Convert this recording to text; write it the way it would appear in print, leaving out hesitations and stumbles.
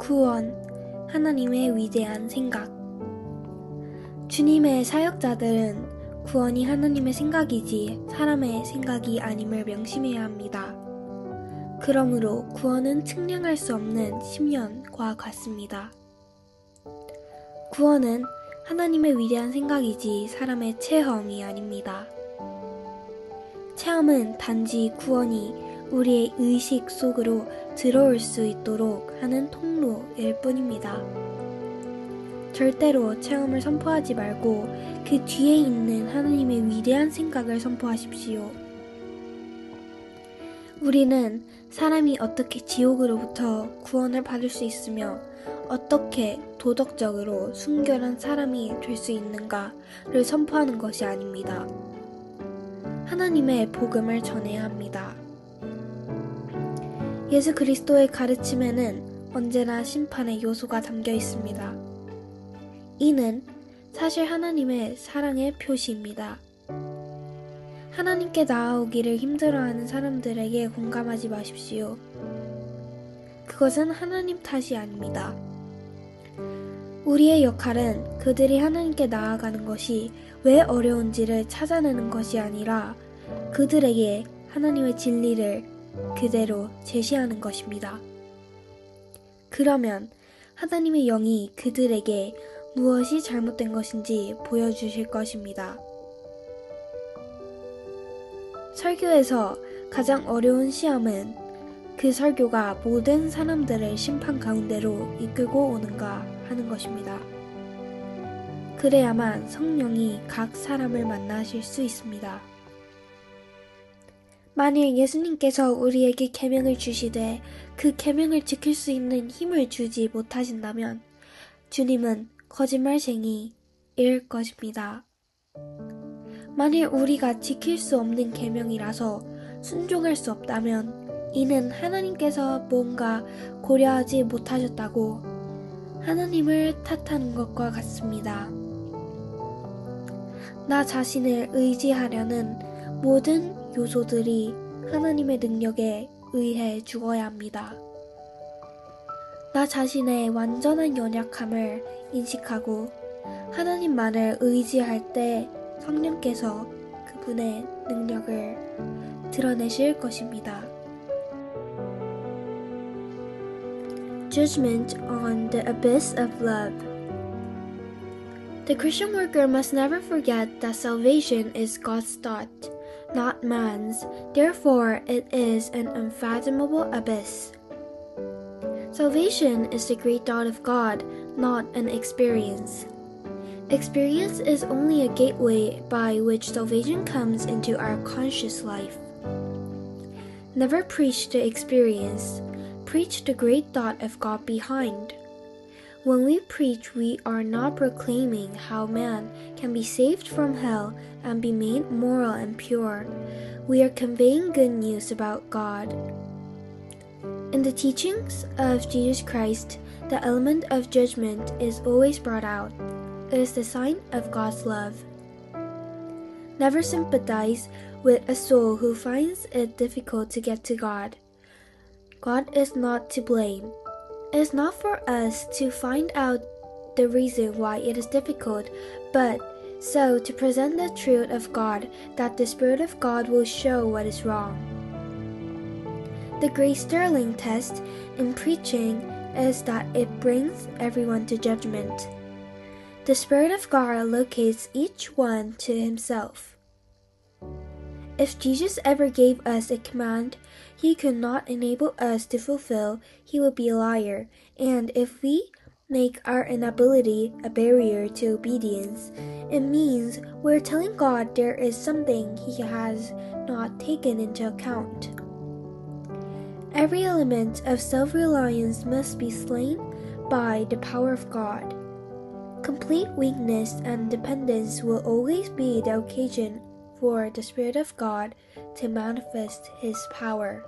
구원, 하나님의 위대한 생각. 주님의 사역자들은 구원이 하나님의 생각이지 사람의 생각이 아님을 명심해야 합니다. 그러므로 구원은 측량할 수 없는 심연과 같습니다. 구원은 하나님의 위대한 생각이지 사람의 체험이 아닙니다. 체험은 단지 구원이 우리의 의식 속으로 들어올 수 있도록 하는 통로일 뿐입니다. 절대로 체험을 선포하지 말고 그 뒤에 있는 하나님의 위대한 생각을 선포하십시오. 우리는 사람이 어떻게 지옥으로부터 구원을 받을 수 있으며 어떻게 도덕적으로 순결한 사람이 될 수 있는가를 선포하는 것이 아닙니다. 하나님의 복음을 전해야 합니다. 예수 그리스도의 가르침에는 언제나 심판의 요소가 담겨 있습니다. 이는 사실 하나님의 사랑의 표시입니다. 하나님께 나아오기를 힘들어하는 사람들에게 공감하지 마십시오. 그것은 하나님 탓이 아닙니다. 우리의 역할은 그들이 하나님께 나아가는 것이 왜 어려운지를 찾아내는 것이 아니라 그들에게 하나님의 진리를 그대로 제시하는 것입니다. 그러면 하나님의 영이 그들에게 무엇이 잘못된 것인지 보여주실 것입니다. 설교에서 가장 어려운 시험은 그 설교가 모든 사람들을 심판 가운데로 이끌고 오는가 하는 것입니다. 그래야만 성령이 각 사람을 만나실 수 있습니다. 만일 예수님께서 우리에게 계명을 주시되 그 계명을 지킬 수 있는 힘을 주지 못하신다면 주님은 거짓말쟁이일 것입니다. 만일 우리가 지킬 수 없는 계명이라서 순종할 수 없다면 이는 하나님께서 뭔가 고려하지 못하셨다고 하나님을 탓하는 것과 같습니다. 나 자신을 의지하려는 모든 요소들이 하나님의 능력에 의해 죽어야 합니다. 나 자신의 완전한 연약함을 인식하고 하나님만을 의지할 때 성령께서 그분의 능력을 드러내실 것입니다. Judgment on the abyss of love. The Christian worker must never forget that salvation is God's thought, not man's. Therefore, it is an unfathomable abyss. Salvation is the great thought of God, not an experience. Experience is only a gateway by which salvation comes into our conscious life. Never preach the experience. Preach the great thought of God behind. When we preach, we are not proclaiming how man can be saved from hell and be made moral and pure. We are conveying good news about God. In the teachings of Jesus Christ, the element of judgment is always brought out. It is the sign of God's love. Never sympathize with a soul who finds it difficult to get to God. God is not to blame. It is not for us to find out the reason why it is difficult, but so to present the truth of God, that the Spirit of God will show what is wrong. The great sterling test in preaching is that it brings everyone to judgment. The Spirit of God locates each one to himself. If Jesus ever gave us a command he could not enable us to fulfill, he would be a liar. And if we make our inability a barrier to obedience, it means we're telling God there is something he has not taken into account. Every element of self-reliance must be slain by the power of God. Complete weakness and dependence will always be the occasion for the Spirit of God to manifest His power.